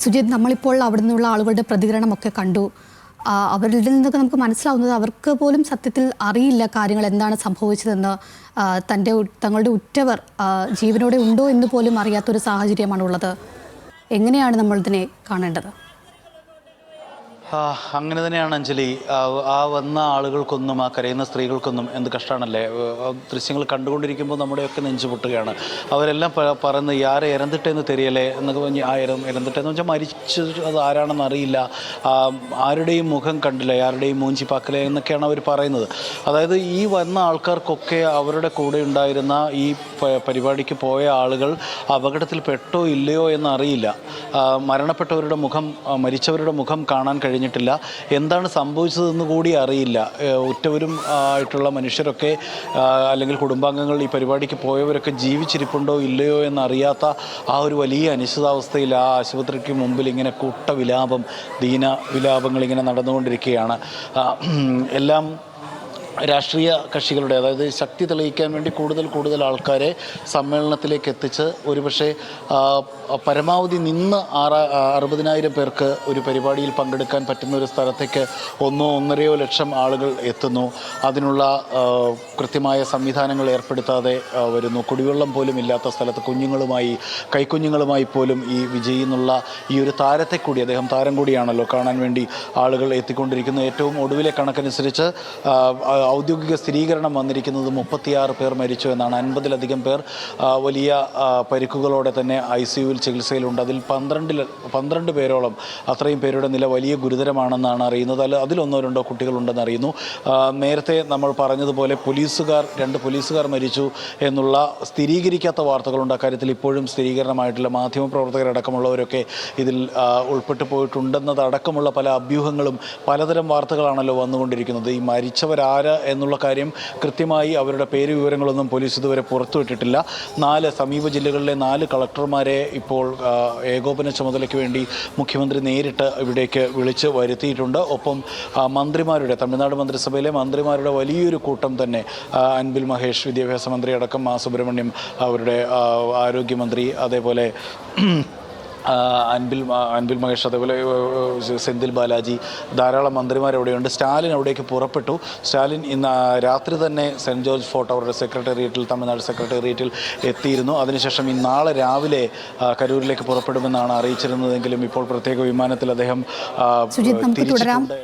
സുജിത്, നമ്മളിപ്പോൾ അവിടെ നിന്നുള്ള ആളുകളുടെ പ്രതികരണമൊക്കെ കണ്ടു. അവരിൽ നിന്നൊക്കെ നമുക്ക് മനസ്സിലാവുന്നത് അവർക്ക് പോലും സത്യത്തിൽ അറിയില്ല കാര്യങ്ങൾ എന്താണ് സംഭവിച്ചതെന്ന്. തങ്ങളുടെ ഉറ്റവർ ജീവനോടെ ഉണ്ടോ എന്ന് പോലും അറിയാത്തൊരു സാഹചര്യമാണുള്ളത്. എങ്ങനെയാണ് നമ്മൾ ഇതിനെ കാണേണ്ടത്? അങ്ങനെ തന്നെയാണ് അഞ്ജലി. ആ വന്ന ആളുകൾക്കൊന്നും, ആ കരയുന്ന സ്ത്രീകൾക്കൊന്നും എന്ത് കഷ്ടമാണല്ലേ. ദൃശ്യങ്ങൾ കണ്ടുകൊണ്ടിരിക്കുമ്പോൾ നമ്മുടെയൊക്കെ നെഞ്ചു പൊട്ടുകയാണ്. അവരെല്ലാം പറയുന്നത് യാരെ ഇരന്നിട്ടെന്ന് തെരിയല്ലേ എന്നൊക്കെ പറഞ്ഞ്, ആ ഇരന്നിട്ടെന്ന് വെച്ചാൽ മരിച്ചത് അത് ആരാണെന്ന് അറിയില്ല, ആരുടെയും മുഖം കണ്ടില്ല, ആരുടെയും മൂഞ്ചിപ്പാക്കല എന്നൊക്കെയാണ് അവർ പറയുന്നത്. അതായത് ഈ വന്ന ആൾക്കാർക്കൊക്കെ അവരുടെ കൂടെ ഉണ്ടായിരുന്ന ഈ പരിപാടിക്ക് പോയ ആളുകൾ അപകടത്തിൽ പെട്ടോ ഇല്ലയോ എന്നറിയില്ല. മരണപ്പെട്ടവരുടെ മുഖം, മരിച്ചവരുടെ മുഖം കാണാൻ കഴിഞ്ഞിട്ടില്ല. എന്താണ് സംഭവിച്ചതെന്ന് കൂടി അറിയില്ല. ഉറ്റവരും ആയിട്ടുള്ള മനുഷ്യരൊക്കെ അല്ലെങ്കിൽ കുടുംബാംഗങ്ങൾ ഈ പരിപാടിക്ക് പോയവരൊക്കെ ജീവിച്ചിരിപ്പുണ്ടോ ഇല്ലയോ എന്നറിയാത്ത ആ ഒരു വലിയ അനിശ്ചിതാവസ്ഥയിൽ ആ ആശുപത്രിക്ക് മുമ്പിൽ ഇങ്ങനെ കൂട്ടവിലാപം, ദീന വിലാപങ്ങൾ ഇങ്ങനെ നടന്നുകൊണ്ടിരിക്കുകയാണ്. എല്ലാം രാഷ്ട്രീയ കക്ഷികളുടെ, അതായത് ശക്തി തെളിയിക്കാൻ വേണ്ടി കൂടുതൽ ആൾക്കാരെ സമ്മേളനത്തിലേക്ക് എത്തിച്ച് ഒരുപക്ഷെ പരമാവധി നിന്ന് 60,000 പേർക്ക് ഒരു പരിപാടിയിൽ പങ്കെടുക്കാൻ പറ്റുന്ന ഒരു സ്ഥലത്തേക്ക് 1-1.5 ലക്ഷം ആളുകൾ എത്തുന്നു. അതിനുള്ള കൃത്യമായ സംവിധാനങ്ങൾ ഏർപ്പെടുത്താതെ വരുന്നു. കുടിവെള്ളം പോലും ഇല്ലാത്ത സ്ഥലത്ത് കൈക്കുഞ്ഞുങ്ങളുമായി പോലും ഈ വിജയ് എന്നുള്ള ഈ ഒരു താരത്തെ കൂടി, അദ്ദേഹം താരം കൂടിയാണല്ലോ, കാണാൻ വേണ്ടി ആളുകൾ എത്തിക്കൊണ്ടിരിക്കുന്നു. ഏറ്റവും ഒടുവിലെ കണക്കനുസരിച്ച് ഔദ്യോഗിക സ്ഥിരീകരണം വന്നിരിക്കുന്നത് 36 പേർ മരിച്ചു എന്നാണ്. 50-ലധികം പേർ വലിയ പരിക്കുകളോടെ തന്നെ ICUവിൽ ചികിത്സയിലുണ്ട്. അതിൽ 12 പേരോളം, അത്രയും പേരുടെ നില വലിയ ഗുരുതരമാണെന്നാണ് അറിയുന്നത്. അതിൽ 1-2 കുട്ടികളുണ്ടെന്ന് അറിയുന്നു. നേരത്തെ നമ്മൾ പറഞ്ഞതുപോലെ 2 പോലീസുകാർ മരിച്ചു എന്നുള്ള സ്ഥിരീകരിക്കാത്ത വാർത്തകളുണ്ട്. അക്കാര്യത്തിൽ ഇപ്പോഴും സ്ഥിരീകരണമായിട്ടില്ല. മാധ്യമപ്രവർത്തകരടക്കമുള്ളവരൊക്കെ ഇതിൽ ഉൾപ്പെട്ടു പോയിട്ടുണ്ടെന്നതടക്കമുള്ള പല അഭ്യൂഹങ്ങളും, പലതരം വാർത്തകളാണല്ലോ വന്നുകൊണ്ടിരിക്കുന്നത്. ഈ മരിച്ചവരാര് എന്നുള്ള കാര്യം കൃത്യമായി അവരുടെ പേര് വിവരങ്ങളൊന്നും പോലീസ് ഇതുവരെ പുറത്തുവിട്ടിട്ടില്ല. 4 സമീപ ജില്ലകളിലെ 4 കളക്ടർമാരെ ഇപ്പോൾ ഏകോപന ചുമതലയ്ക്ക് വേണ്ടി മുഖ്യമന്ത്രി നേരിട്ട് ഇവിടേക്ക് വിളിച്ച് വരുത്തിയിട്ടുണ്ട്. ഒപ്പം മന്ത്രിമാരുടെ, തമിഴ്നാട് മന്ത്രിസഭയിലെ മന്ത്രിമാരുടെ വലിയൊരു കൂട്ടം തന്നെ, അൻബിൽ മഹേഷ് വിദ്യാഭ്യാസ മന്ത്രി അടക്കം, സുബ്രഹ്മണ്യം അവരുടെ ആരോഗ്യമന്ത്രി, അതേപോലെ അൻബിൽ മഹേഷ്, അതേപോലെ സെന്തിൽ ബാലാജി, ധാരാളം മന്ത്രിമാർ അവിടെയുണ്ട്. സ്റ്റാലിൻ അവിടേക്ക് പുറപ്പെട്ടു. സ്റ്റാലിൻ ഇന്ന് രാത്രി തന്നെ സെൻറ്റ് ജോർജ് ഫോർട്ട് അവരുടെ സെക്രട്ടേറിയറ്റിൽ, തമിഴ്നാട് സെക്രട്ടേറിയറ്റിൽ എത്തിയിരുന്നു. അതിനുശേഷം നാളെ രാവിലെ കരൂരിലേക്ക് പുറപ്പെടുമെന്നാണ് അറിയിച്ചിരുന്നതെങ്കിലും ഇപ്പോൾ പ്രത്യേക വിമാനത്തിൽ അദ്ദേഹം തിരിച്ചിട്ടുണ്ട്.